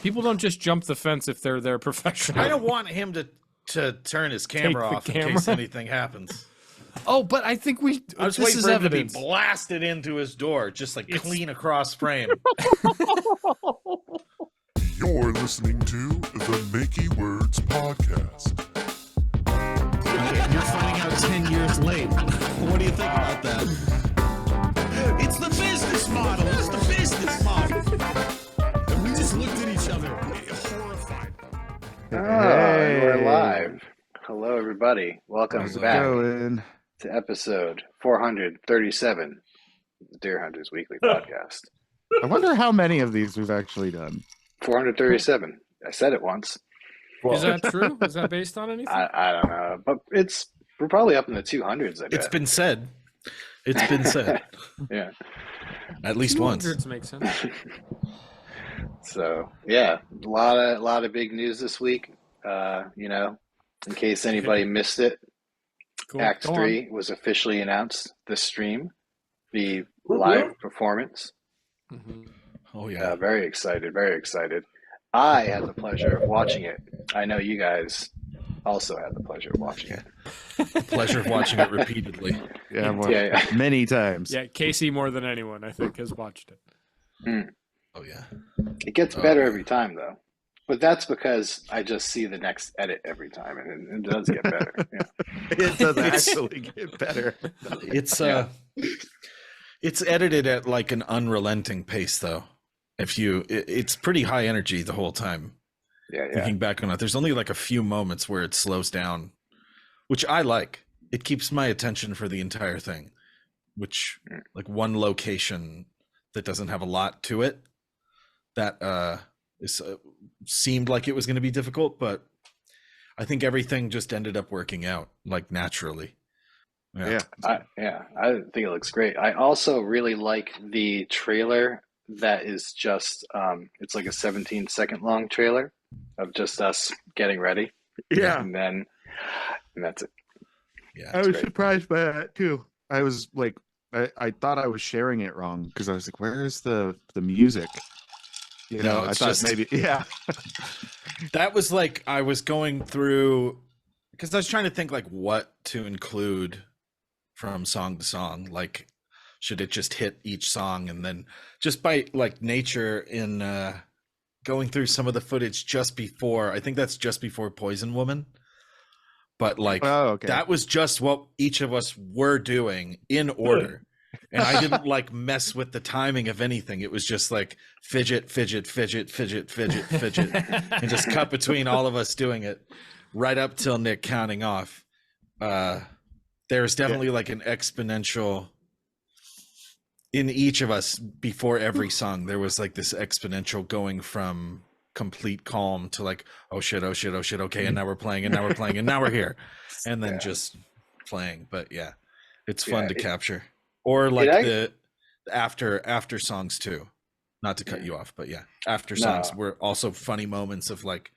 People don't just jump the fence if they're there professionally. I don't want him to turn his camera off in case anything happens. Oh, but I think I was waiting for him to be blasted into his door, just like clean across frame. You're listening to the Makey Words podcast. Okay, you're finding out 10 years late. What do you think about that? It's the business model. It's the business model. And we just looked at each other, horrified. Hey, we're live. Hello, everybody. Welcome back going? to episode 437 of the Deer Hunters Weekly Podcast. I wonder how many of these we've actually done. 437. I said it once. Is that true? Is that based on anything? I don't know, but we're probably up in the 200s. I bet. It's been said. It's been said. Yeah, at least once. 200s makes sense. So yeah, a lot of big news this week. In case anybody missed it, Cool. Act Go 3 was officially announced this stream, the live performance. Mm-hmm. Oh yeah, very excited, very excited. I had the pleasure of watching it. I know you guys also had the pleasure of watching it. the pleasure of watching it repeatedly. Yeah. Many times. Yeah, Casey more than anyone, I think, has watched it. Oh yeah, it gets better every time though. But that's because I just see the next edit every time, and it does get better. Yeah. It does actually get better. It's edited at like an unrelenting pace, though. It's pretty high energy the whole time. Yeah. Thinking back on it, there's only like a few moments where it slows down, which I like. It keeps my attention for the entire thing, which like one location that doesn't have a lot to it that seemed like it was going to be difficult, but I think everything just ended up working out like naturally. I think it looks great. I also really like the trailer that is just it's like a 17-second long trailer of just us getting ready. Yeah. And that's it. Yeah. I was surprised by that too. I was like, I thought I was sharing it wrong because I was like, where is the music? You know, I thought maybe, that was like, I was going through, because I was trying to think like what to include from song to song. Like, should it just hit each song? And then just by like nature in going through some of the footage just before, I think that's just before Poison Woman. But like, that was just what each of us were doing in order. And I didn't like mess with the timing of anything. It was just like fidget, and just cut between all of us doing it right up till Nick counting off. There's definitely like an exponential in each of us before every song. There was like this exponential going from complete calm to like, oh shit. Okay. And now we're playing and now we're here. And then just playing. But yeah, it's fun to capture. Or like the after songs too, not to cut you off, but yeah, after songs were also funny moments of like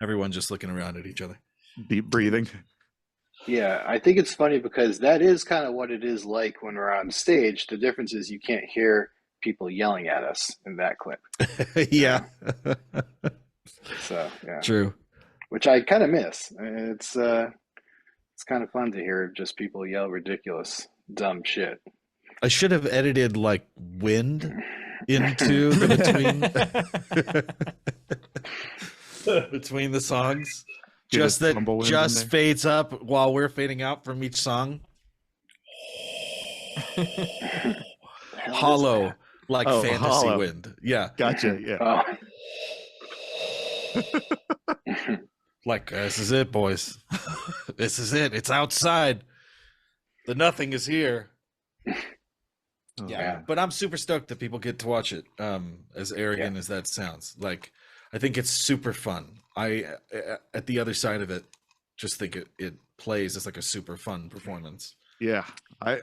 everyone just looking around at each other, deep breathing. Yeah, I think it's funny because that is kind of what it is like when we're on stage. The difference is you can't hear people yelling at us in that clip. Yeah. So yeah, true. Which I kind of miss. It's kind of fun to hear just people yell ridiculous, dumb shit. I should have edited like wind into the between the songs. Just fades up while we're fading out from each song. Hollow, like fantasy wind. Yeah. Gotcha. Yeah. Like, this is it, boys. This is it. It's outside. The nothing is here. Yeah, but I'm super stoked that people get to watch it. As arrogant as that sounds, like I think it's super fun. I at the other side of it, just think it plays as like a super fun performance. Yeah, I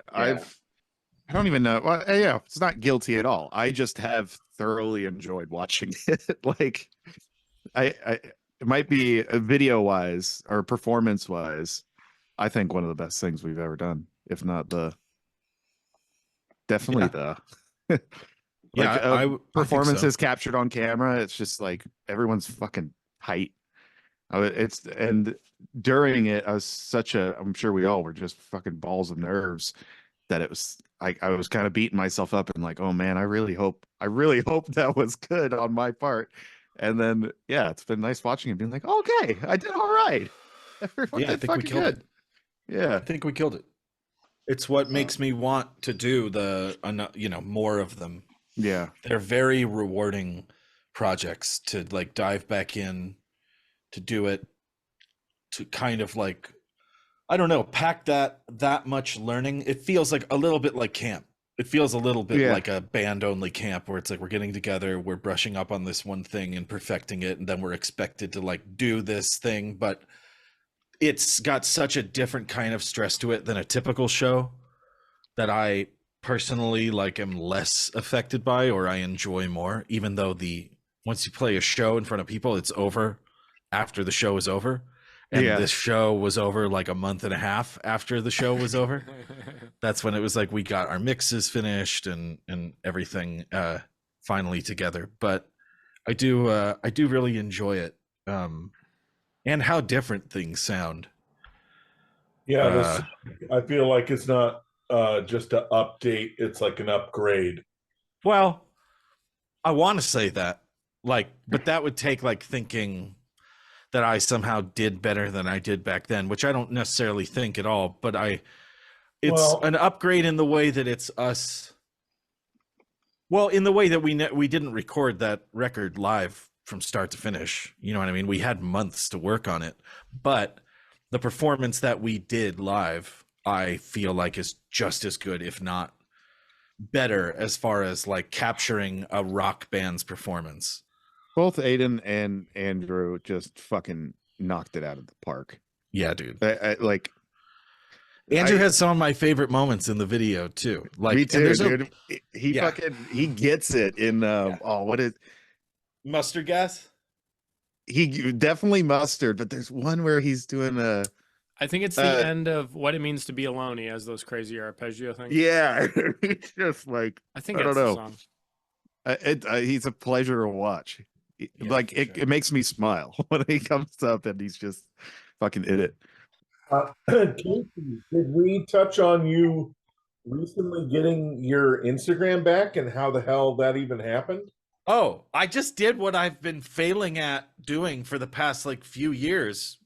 don't even know. Well, yeah, it's not guilty at all. I just have thoroughly enjoyed watching it. Like, it might be video wise or performance wise. I think one of the best things we've ever done, if not definitely Yeah, Like I think so. performances captured on camera. It's just like everyone's fucking tight. It's and during it, I'm sure we all were just fucking balls of nerves that it was. I was kind of beating myself up and like, oh man, I really hope that was good on my part. And then yeah, it's been nice watching it, being like, okay, I did all right. Everyone Yeah, I did think we fucking killed good. it. Yeah. I think we killed it. It's what makes me want to do more of them. Yeah. They're very rewarding projects to like dive back in, to do it, to kind of like, I don't know, pack that much learning. It feels like a little bit like camp. It feels a little bit like a band only camp where it's like we're getting together, we're brushing up on this one thing and perfecting it, and then we're expected to like do this thing, but it's got such a different kind of stress to it than a typical show that I personally like am less affected by, or I enjoy more, even though once you play a show in front of people, it's over after the show is over. And this show was over like a month and a half after the show was over. That's when it was like we got our mixes finished and everything finally together. But I do really enjoy it, and how different things sound. Yeah, I feel like it's not just an update; it's like an upgrade. Well, I want to say that, like, but that would take like thinking that I somehow did better than I did back then, which I don't necessarily think at all. But it's an upgrade in the way that it's us. Well, in the way that we didn't record that record live from start to finish. You know what I mean? We had months to work on it, but the performance that we did live, I feel like is just as good, if not better, as far as like capturing a rock band's performance. Both Aiden and Andrew just fucking knocked it out of the park. Yeah, dude. Like Andrew has some of my favorite moments in the video too. Like me too, dude. He gets it in what is mustard gas? He definitely mustard, but there's one where he's doing I think it's the end of What It Means to Be Alone. He has those crazy arpeggio things. Yeah, it's just like I think I don't that's know. The song. He's a pleasure to watch. Yeah, like it makes me smile when he comes up and he's just fucking in it. Casey, did we touch on you recently getting your Instagram back and how the hell that even happened? Oh, I just did what I've been failing at doing for the past like few years.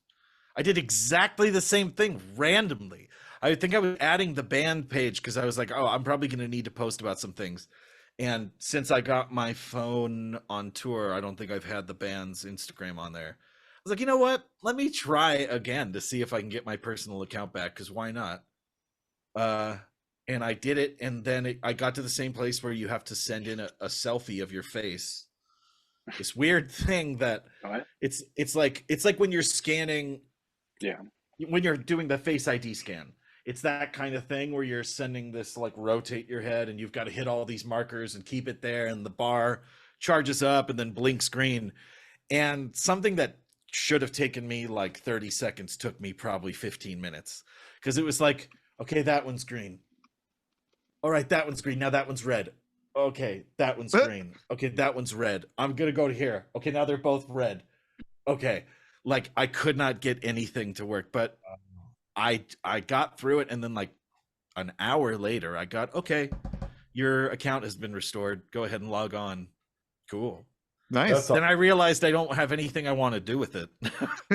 I did exactly the same thing randomly. I think I was adding the band page because I was like, oh, I'm probably going to need to post about some things. And since I got my phone on tour, I don't think I've had the band's Instagram on there. I was like, you know what? Let me try again to see if I can get my personal account back, because why not? And I did it, and then I got to the same place where you have to send in a selfie of your face. This weird thing that it's like when you're scanning, when you're doing the Face ID scan. It's that kind of thing where you're sending this, like, rotate your head and you've got to hit all these markers and keep it there, and the bar charges up and then blinks green. And something that should have taken me like 30 seconds took me probably 15 minutes, because it was like, okay, that one's green. All right, that one's green. Now that one's red. Okay, that one's green. Okay, that one's red. I'm going to go to here. Okay, now they're both red. Okay, like I could not get anything to work, but I got through it, and then like an hour later, I got, okay, your account has been restored. Go ahead and log on. Cool. Nice. Then I realized I don't have anything I want to do with it.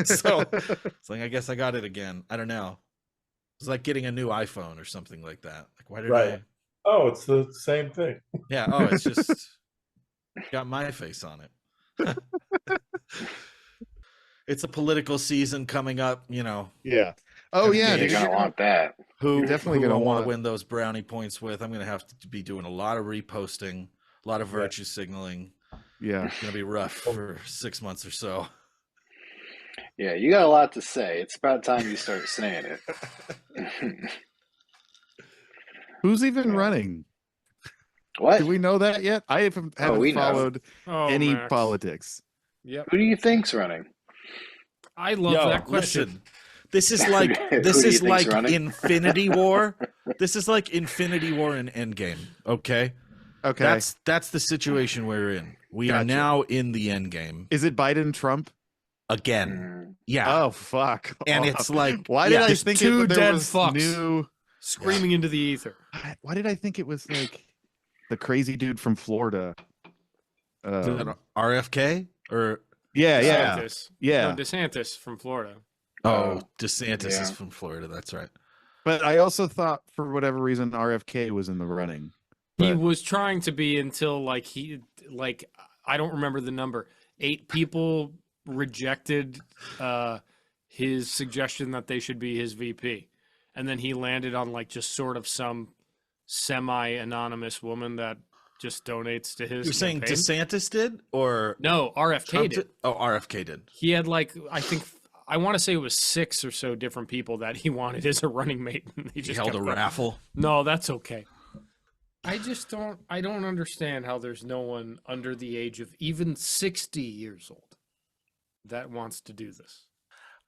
So it's like, I guess I got it again. I don't know. It's like getting a new iPhone or something like that. Like, why did I? Oh, it's the same thing. Yeah. Oh, it's just got my face on it. It's a political season coming up, you know. Yeah. Oh yeah, you're gonna want that. Who definitely gonna want to win those brownie points with? I'm gonna have to be doing a lot of reposting, a lot of virtue signaling. Yeah, It's gonna be rough for 6 months or so. Yeah, you got a lot to say. It's about time you start saying it. who's even running? What? Do we know that yet? I haven't followed any Max. politics. Yep. Who do you think's running? I love that question. Listen, this is like Who do you think's running? Infinity War. This is like Infinity War and Endgame. Okay, Okay. That's the situation we're in. We are Gotcha. now in the end game Is it Biden Trump? again. Yeah. Oh fuck! And Oh. it's like, why yeah, did I there's think two there dead was fucks. new? Screaming into the ether. Why did I think it was like the crazy dude from Florida? Is that RFK or Yeah, yeah, DeSantis. yeah. No, DeSantis from Florida. DeSantis is Yeah. from Florida. That's right. But I also thought, for whatever reason, RFK was in the running. He But- was trying to be until I don't remember the number. 8 people rejected his suggestion that they should be his VP, and then he landed on like just sort of some semi-anonymous woman that just donates to his. You're saying campaign. DeSantis did or No, RFK Trump did. Oh, RFK did. He had I want to say it was 6 or so different people that he wanted as a running mate. And He just held a kept going. raffle. No, that's okay. I don't understand how there's no one under the age of even 60 years old that wants to do this.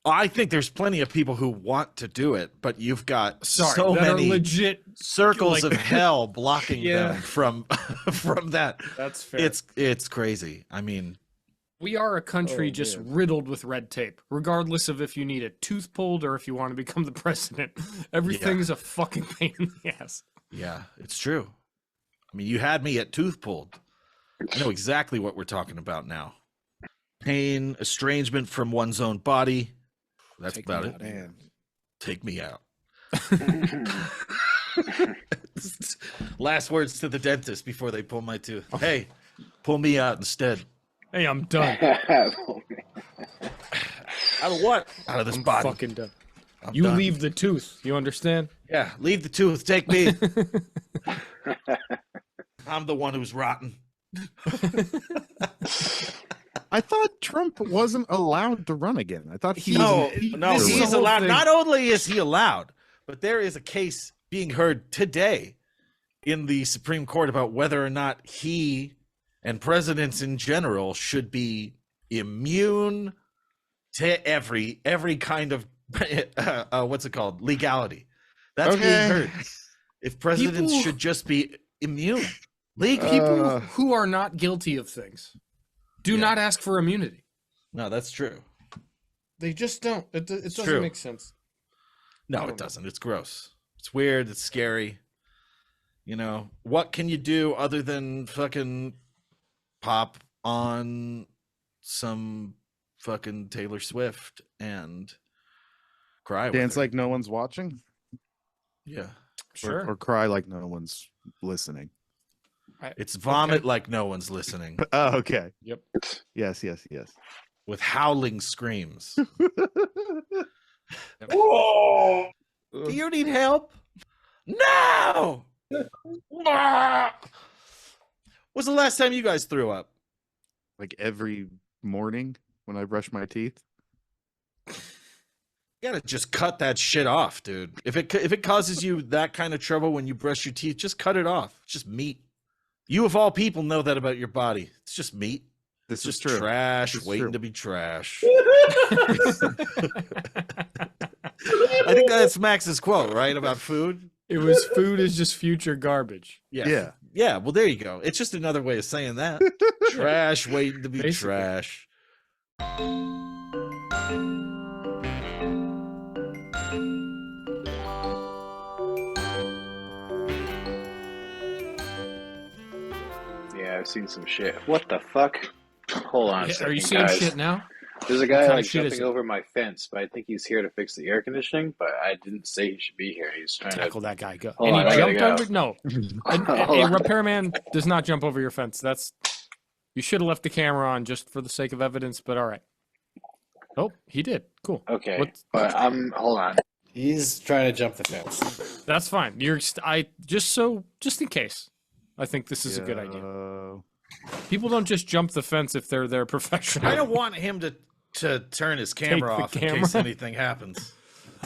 I think there's plenty of people who want to do it, but you've got Sorry, so that many are legit. circles like- of hell blocking Yeah. them from that. That's fair. It's crazy. I mean, We are a country Oh, just man. riddled with red tape, regardless of if you need a tooth pulled or if you want to become the president. Everything's a fucking pain in the ass. yeah, it's true. I mean, you had me at tooth pulled. I know exactly what we're talking about now. Pain, estrangement from one's own body. That's Take about me it. out, man. Take me out. Last words to the dentist before they pull my tooth. Hey, pull me out instead. Hey, I'm done. Out of what? Out of this I'm body. fucking done. I'm You done. leave the tooth. You understand? Yeah, leave the tooth. Take me. I'm the one who's rotten. I thought Trump wasn't allowed to run again. I thought he No, was. no, this is he's the whole allowed. thing. Not only is he allowed, but there is a case being heard today in the Supreme Court about whether or not he and presidents in general should be immune to every kind of what's it called, legality. That's being Okay. heard. If presidents People- should just be immune. People who are not guilty of things do Yeah. not ask for immunity. No, that's true. They just don't. It doesn't true. make sense. No, I it don't know. doesn't. It's gross. It's weird. It's scary. You know, what can you do other than fucking pop on some fucking Taylor Swift and cry with Dance her? like no one's watching, Yeah. Sure. or cry like no one's listening. It's vomit like no one's listening Oh, okay. Yep. Yes, yes, yes. with howling screams. Whoa! Do you need help? No! When's the last time you guys threw up? Like every morning when I brush my teeth. You gotta just cut that shit off, dude. If it causes you that kind of trouble when you brush your teeth, just cut it off. It's just meat. You of all people know that about your body. It's just meat. This It's is just true. trash This is waiting true. to be trash. I think that's Max's quote, right? About food. It was food is just future garbage. Yeah. Yeah. Yeah. Well, there you go. It's just another way of saying that. Trash waiting to be Basically. trash. Yeah, I've seen some shit. What the fuck? Hold on a second, Are you seeing guys. shit now? There's a guy kind of like shit is jumping it? over my fence, but I think he's here to fix the air conditioning. But I didn't say he should be here. He's trying Tackle that guy. Go. Hold And on, I he gotta jumped go. under. No, Hold a on. repairman does not jump over your fence. That's you should have left the camera on just for the sake of evidence. But all right. Oh, he did. Cool. Okay, What- but hold on. He's trying to jump the fence. That's fine. Just in case. I think this is a good idea. People don't just jump the fence if they're there professional. I don't want him to turn his camera the off in case camera. anything happens.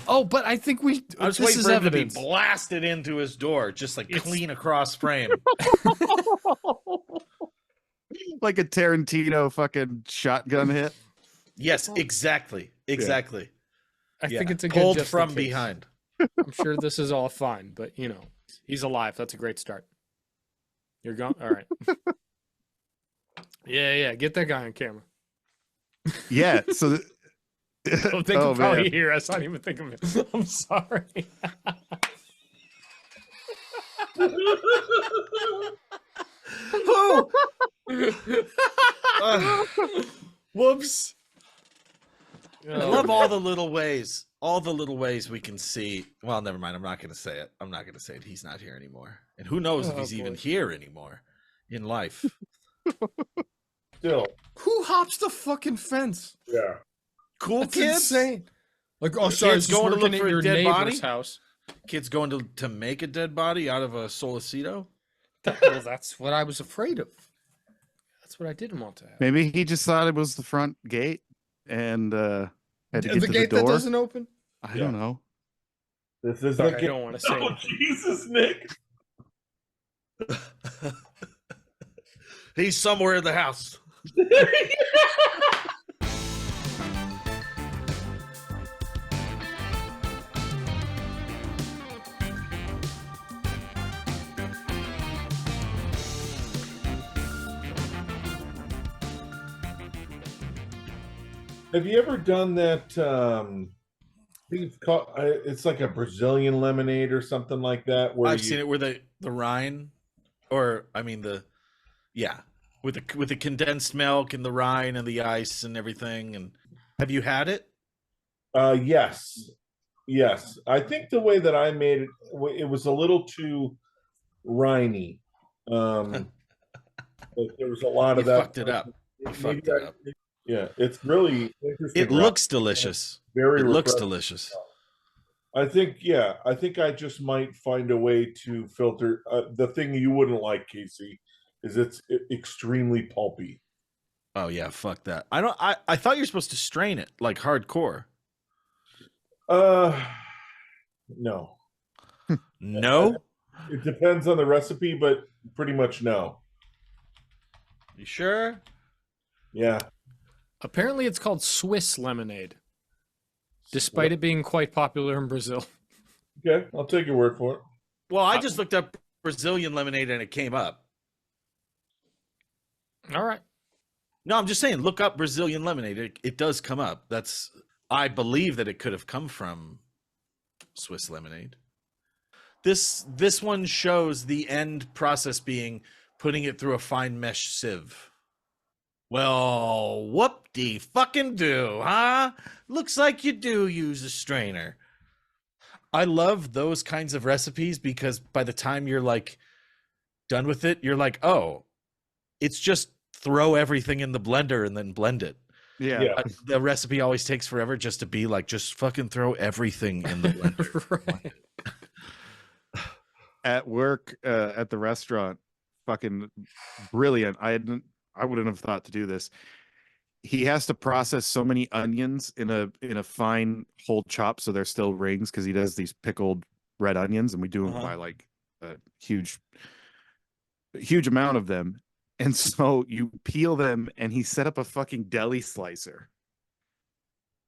Oh, but I think we. I was this waiting is for him evidence. to be blasted into his door, just like It's- clean across frame. Like a Tarantino fucking shotgun hit. Yes, exactly. Exactly. I Yeah. think it's a good Pulled just in from case. behind. I'm sure this is all fine, but he's alive. That's a great start. You're gone. All right. Yeah. Get that guy on camera. Yeah. So, Don't think oh, of how man. he hear us. I don't even think of it. I'm sorry. Oh! Whoops. I love all the little ways. All the little ways we can see. Well, never mind. I'm not going to say it. I'm not going to say it. He's not here anymore. And who knows if Oh, he's even boy. here anymore in life. Still, Who hops the fucking fence? yeah. Cool That's kids. insane. Like, oh, sorry, Kids it's just going to working look at for a your dead neighbor's body? house. Kids going to make a dead body out of a Solicito. Well, that's what I was afraid of. That's what I didn't want to have. Maybe he just thought it was the front gate and had to get The to gate the door. that doesn't open? I don't know. This is Sorry, I don't want to say Oh, anything. Jesus, Nick. He's somewhere in the house. Have you ever done that? I think it's called. It's like a Brazilian lemonade or something like that. Where I've seen it where the Rhine, or I mean with the condensed milk and the Rhine and the ice and everything. And have you had it? Yes. I think the way that I made it, it was a little too Rhiney. But there was a lot You of that. fucked it up. You Maybe fucked it up. Yeah, it's really interesting. It looks delicious. Very It looks refreshing. delicious. I think I just might find a way to filter. The thing you wouldn't like, Casey, is it's extremely pulpy. Oh yeah, fuck that. I thought you're supposed to strain it like hardcore. No. No? It depends on the recipe, but pretty much no. You sure? Yeah. Apparently, it's called Swiss lemonade, despite it being quite popular in Brazil. Okay, I'll take your word for it. Well, I just looked up Brazilian lemonade and it came up. All right. No, I'm just saying, look up Brazilian lemonade. It does come up. I believe that it could have come from Swiss lemonade. This one shows the end process being putting it through a fine mesh sieve. Well, whoop-de-fucking-do, huh? Looks like you do use a strainer. I love those kinds of recipes because by the time you're like done with it, you're like, oh, it's just throw everything in the blender and then blend it. Yeah. The recipe always takes forever just to be like, just fucking throw everything in the blender. Right. At work, at the restaurant, fucking brilliant. I wouldn't have thought to do this. He has to process so many onions in a fine whole chop, so they're still rings, because he does these pickled red onions, and we do them by like a huge amount of them. And so you peel them, and he set up a fucking deli slicer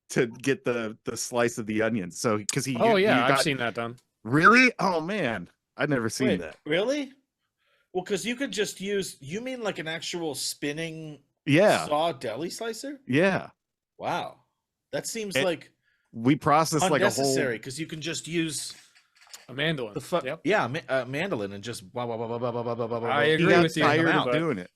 to get the slice of the onions. So because he Oh, yeah, you I've got- seen that done. Really? Oh man, I'd never seen Wait, that. really? Well, because you could just use, you mean like an actual spinning Yeah, saw deli slicer? yeah. Wow. That seems It- like We processed like a unnecessary whole. because you can just use A mandolin. the fuck, Yep. yeah, mandolin and just blah, blah, blah, blah, blah, blah, blah, blah, blah, I He agree got with you. tired out, of but- doing it.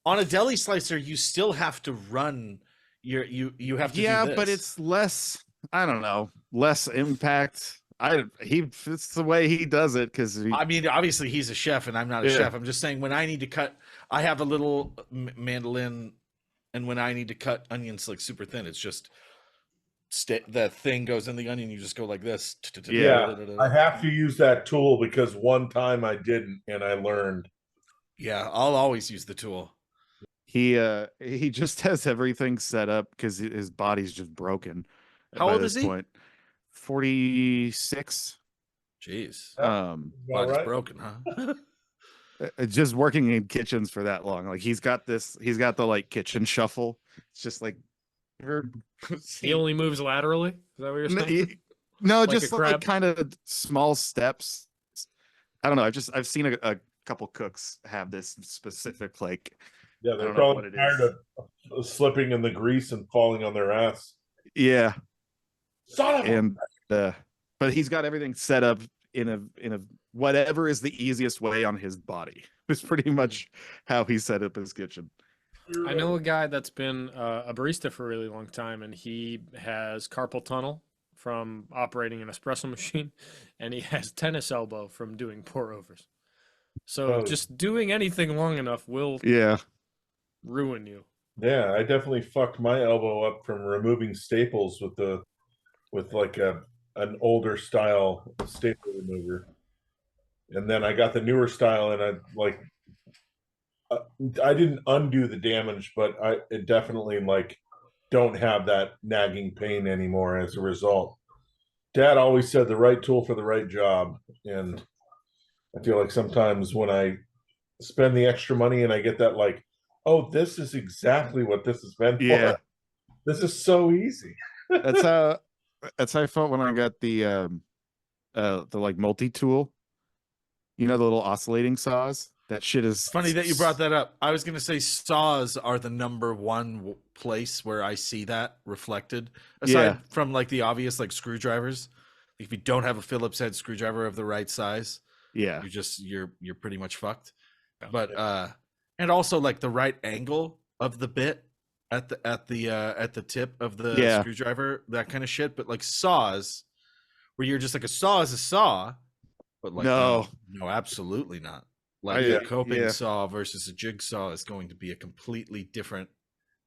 On a deli slicer, you still have to run you have to Yeah, do this. but it's less. I don't know, less impact. It's the way he does it because I mean, obviously he's a chef and I'm not a Yeah. chef. I'm just saying when I need to cut, I have a little mandolin, and when I need to cut onions like super thin, it's just that thing goes in the onion. You just go like this. Yeah, I have to use that tool because one time I didn't and I learned. Yeah, I'll always use the tool. he just has everything set up because his body's just broken. How by old this is he? point. 46. Jeez, All body's right. broken, huh? Just working in kitchens for that long. Like he's got the like kitchen shuffle. It's just like He only moves laterally? Is that what you're saying? no, Like a just like crab? kind of small steps. I don't know. I've seen a couple cooks have this specific like. Yeah, I they're don't know what probably it tired is. of slipping in the grease and falling on their ass. Yeah, Son of a... and but he's got everything set up in a whatever is the easiest way on his body. It's pretty much how he set up his kitchen. I know a guy that's been a barista for a really long time, and he has carpal tunnel from operating an espresso machine, and he has tennis elbow from doing pour overs. So Oh. just doing anything long enough will Yeah. ruin you. Yeah, I definitely fucked my elbow up from removing staples with like an older style staple remover, and then I got the newer style, and I didn't undo the damage, but it definitely like don't have that nagging pain anymore as a result. Dad always said the right tool for the right job, and I feel like sometimes when I spend the extra money and I get that like, oh, this is exactly what this is meant Yeah. for. This is so easy. That's how I felt when I got the like multi-tool. You know, the little oscillating saws? That shit is Funny that you brought that up. I was going to say saws are the number one place where I see that reflected. Aside from like the obvious like screwdrivers. If you don't have a Phillips head screwdriver of the right size, Yeah. you're pretty much fucked. But and also like the right angle of the bit at the tip of the screwdriver, that kind of shit. But like saws, where you're just like a saw is a saw, but like no, absolutely not. Like a coping saw versus a jigsaw is going to be a completely different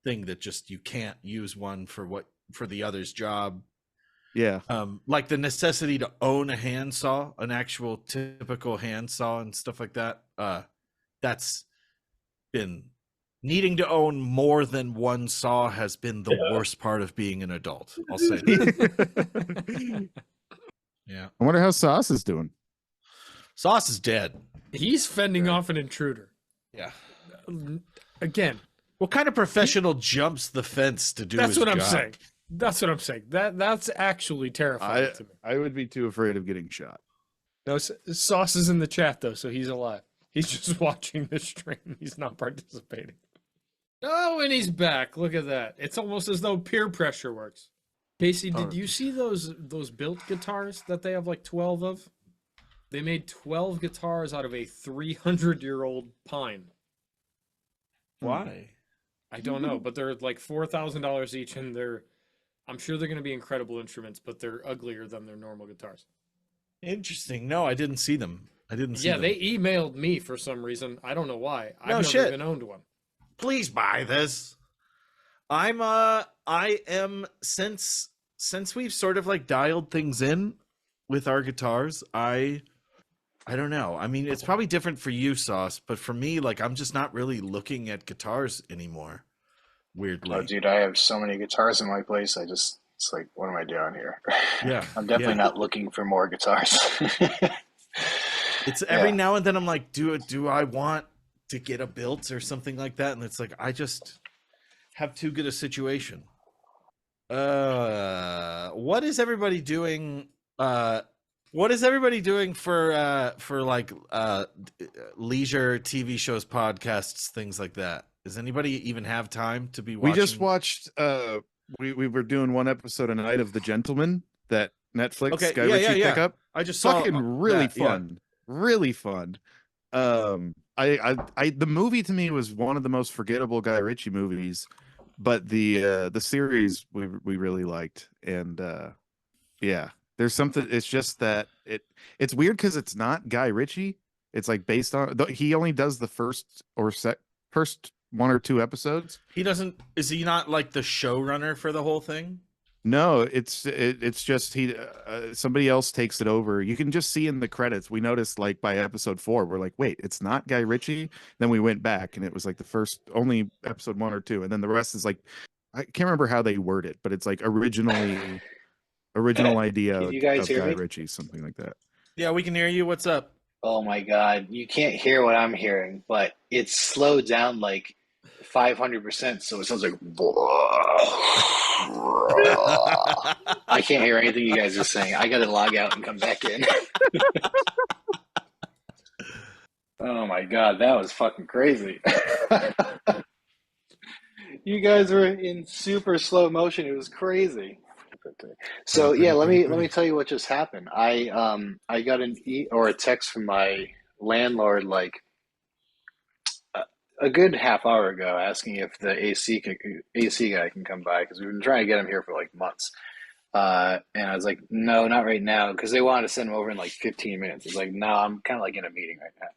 thing that just you can't use one for the other's job. Yeah. Like the necessity to own a handsaw, an actual typical handsaw and stuff like that. That's been needing to own more than one saw has been the worst part of being an adult. I'll say that. Yeah. I wonder how Sauce is doing. Sauce is dead. He's fending off an intruder. Yeah. Again. What kind of professional jumps the fence to do That's his what I'm job? saying. That's what I'm saying. That's actually terrifying to me. I would be too afraid of getting shot. No, Sauce is in the chat though, so he's alive. He's just watching the stream. He's not participating. Oh, and he's back. Look at that. It's almost as though peer pressure works. Casey, did you see those built guitars that they have like 12 of? They made 12 guitars out of a 300-year-old pine. Why? I don't know, but they're like $4,000 each, and I'm sure they're going to be incredible instruments, but they're uglier than their normal guitars. Interesting. No, I didn't see them. Yeah, they emailed me for some reason. I don't know why. I've never even owned one. Please buy this. I am since we've sort of like dialed things in with our guitars, I don't know. I mean, it's probably different for you, Sauce, but for me, like I'm just not really looking at guitars anymore. Weirdly. Oh, dude, I have so many guitars in my place. It's like, what am I doing here? Yeah. I'm definitely not looking for more guitars. It's every now and then I'm like, do I want to get a built or something like that? And it's like, I just have too good a situation. What is everybody doing? What is everybody doing for like leisure TV shows, podcasts, things like that? Does anybody even have time to be watching? We just watched we were doing one episode a night of The Gentleman, that Netflix Guy Ritchie pickup. I just saw fucking really fun. Really fun. The movie to me was one of the most forgettable Guy Ritchie movies, but the series we really liked. And there's something, it's just that it's weird because it's not Guy Ritchie. It's like based on, he only does the first one or two episodes. Is he not like the showrunner for the whole thing? No, it's just somebody else takes it over. You can just see in the credits. We noticed like by episode 4, we're like, wait, it's not Guy Ritchie. Then we went back and it was like the first only episode 1 or 2, and then the rest is like, I can't remember how they word it, but it's like original idea Can you guys of hear Guy me? Ritchie, something like that. Yeah, we can hear you. What's up? Oh my God. You can't hear what I'm hearing, but it's slowed down like 500%. So it sounds like, I can't hear anything you guys are saying. I got to log out and come back in. Oh my god, that was fucking crazy. You guys were in super slow motion. It was crazy. So yeah, let me tell you what just happened. I got a text from my landlord like a good half hour ago asking if the AC guy can come by because we've been trying to get him here for like months. And I was like, no, not right now, because they wanted to send him over in like 15 minutes. It's like, no, I'm kind of like in a meeting right now.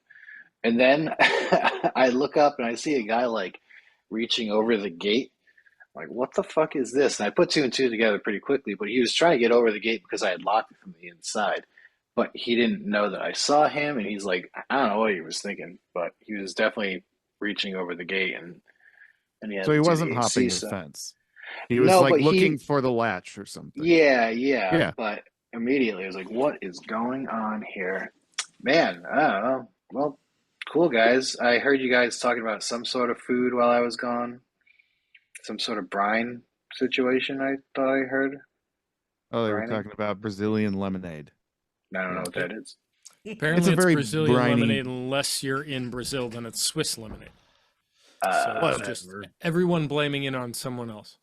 And then I look up and I see a guy like reaching over the gate. I'm like, what the fuck is this? And I put two and two together pretty quickly, but he was trying to get over the gate because I had locked it from the inside. But he didn't know that I saw him, and he's like, I don't know what he was thinking, but he was definitely reaching over the gate, and he had So he to do wasn't the hopping AC the stuff. fence. He was No, like but looking for the latch or something. yeah, Yeah. but immediately I was like, what is going on here? Man, I don't know. Well, cool guys. I heard you guys talking about some sort of food while I was gone. Some sort of brine situation, I thought I heard. Oh, they were Brining? talking about Brazilian lemonade. I don't know what that is. Apparently, it's very Brazilian briny- lemonade. Unless you're in Brazil, then it's Swiss lemonade. So Uh, it's just everyone blaming it on someone else.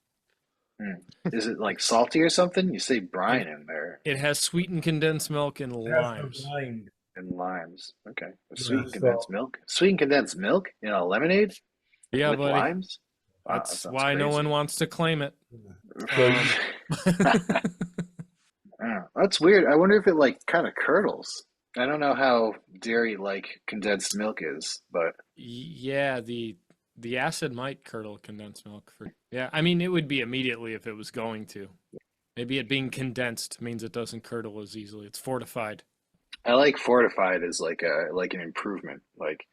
is it like salty or something? You say brine in there It has sweetened condensed milk and That's the limes. blind. and limes. Okay. Yeah, Sweet so- condensed milk? Sweet condensed milk in a lemonade? Yeah, With buddy. limes? Wow, that That's sounds why no crazy. one wants to claim it. So Oh, that's weird. I wonder if it like kind of curdles. I don't know how dairy like condensed milk is, but Yeah, the acid might curdle condensed milk. Yeah, I mean it would be immediately if it was going to. Maybe it being condensed means it doesn't curdle as easily. It's fortified. I like fortified as like an improvement. Like,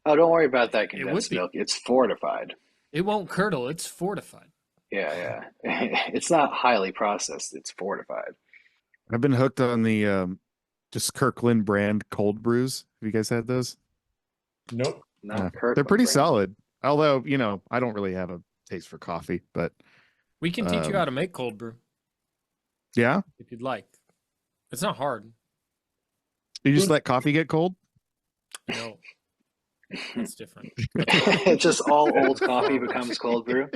oh, don't worry about that It would condensed be. milk. It's fortified. It won't curdle. It's fortified. Yeah. It's not highly processed. It's fortified. I've been hooked on the just Kirkland brand cold brews. Have you guys had those? nope. Not Yeah. Kirkland They're pretty brand. solid. Although, I don't really have a taste for coffee, but We can teach you how to make cold brew yeah, if you'd like. It's not hard. you just let coffee get cold. No, that's different. It's just all old coffee becomes cold brew.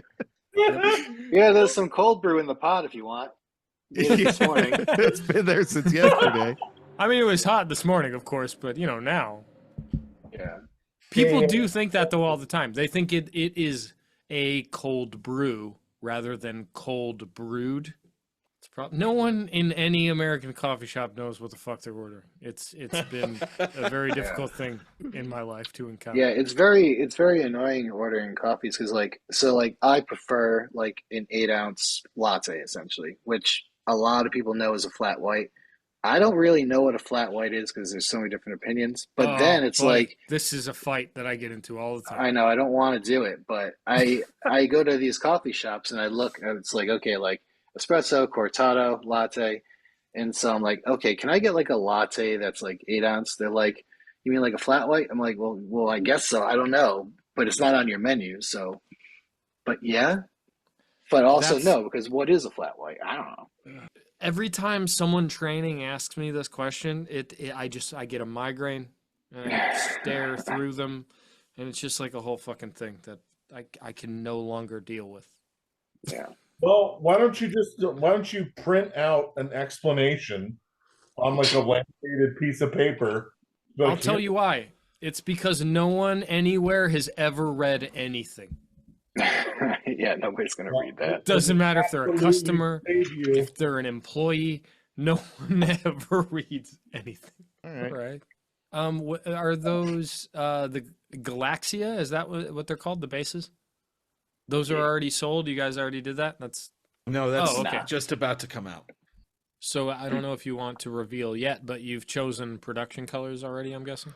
Yeah, there's some cold brew in the pot if you want. Made it this morning. It's been there since yesterday. I mean, it was hot this morning, of course, but now. Yeah. People do think that, though, all the time. They think it is a cold brew rather than cold brewed. No one in any American coffee shop knows what the fuck they're ordering. It's been a very difficult thing in my life to encounter. Yeah, it's very annoying ordering coffees because I prefer like an 8-ounce latte essentially, which a lot of people know is a flat white. I don't really know what a flat white is because there's so many different opinions. But then it's buddy, like this is a fight that I get into all the time. I know I don't want to do it, but I go to these coffee shops and I look and it's like okay, like espresso, cortado, latte. And so I'm like, okay, can I get like a latte that's like 8-ounce? They're like, you mean like a flat white? I'm like, well, I guess so. I don't know, but it's not on your menu. So, but yeah, but also no, because what is a flat white? I don't know. Every time someone training asks me this question, I get a migraine and I stare through them, and it's just like a whole fucking thing that I can no longer deal with. Yeah. Well, why don't you print out an explanation on like a laminated piece of paper? Like, I'll tell you why. It's because no one anywhere has ever read anything. Yeah, nobody's gonna read that. Doesn't matter if they're a Absolutely customer, save you. if they're an employee, no one ever reads anything. All right. Right. Are those the Galaxia? Is that what they're called? The bases? Those are already sold. You guys already did that. That's No, that's Oh, okay. just about to come out. so. I don't know if you want to reveal yet, but you've chosen production colors already. I'm guessing.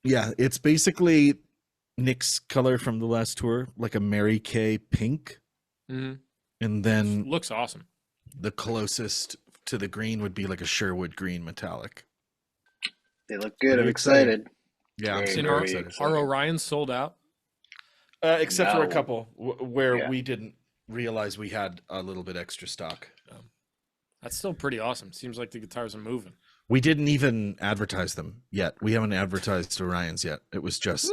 Yeah, it's basically Nick's color from the last tour, like a Mary Kay pink. Mm-hmm. And then Looks awesome. the closest to the green would be like a Sherwood green metallic. They look good. I'm Very excited. Yeah, I'm Very, super very excited. excited. Are Orion sold out? Except for a No. couple where Yeah. we didn't realize we had a little bit extra stock. That's still pretty awesome. Seems like the guitars are moving. We didn't even advertise them yet. We haven't advertised Orion's yet. It was just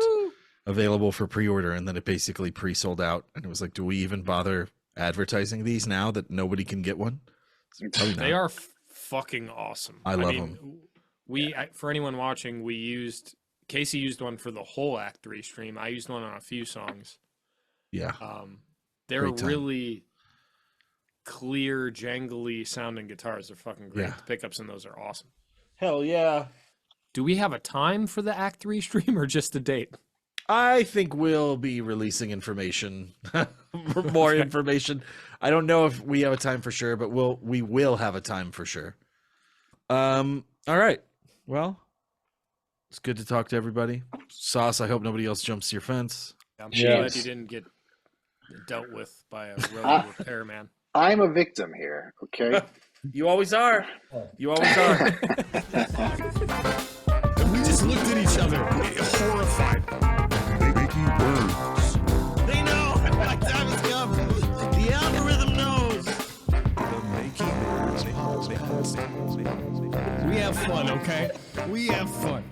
available for pre-order, and then it basically pre-sold out. And it was like, do we even bother advertising these now that nobody can get one? Probably not. They are fucking awesome. I love them. For anyone watching, Casey used one for the whole Act 3 stream. I used one on a few songs. Yeah. They're Great time. really clear, jangly sounding guitars. They're fucking great. Yeah. The pickups in those are awesome. Hell yeah. Do we have a time for the Act 3 stream or just a date? I think we'll be releasing information, more information. I don't know if we have a time for sure, but we will have a time for sure. All right. Well, it's good to talk to everybody. Sauce, I hope nobody else jumps your fence. I'm Yes. glad you didn't get dealt with by a road repairman. I'm a victim here, okay? You always are. You always are. And we just looked at each other, horrified. Making words. They know. My time has come. The algorithm knows. The Making Words podcast. We have fun, okay? We have fun.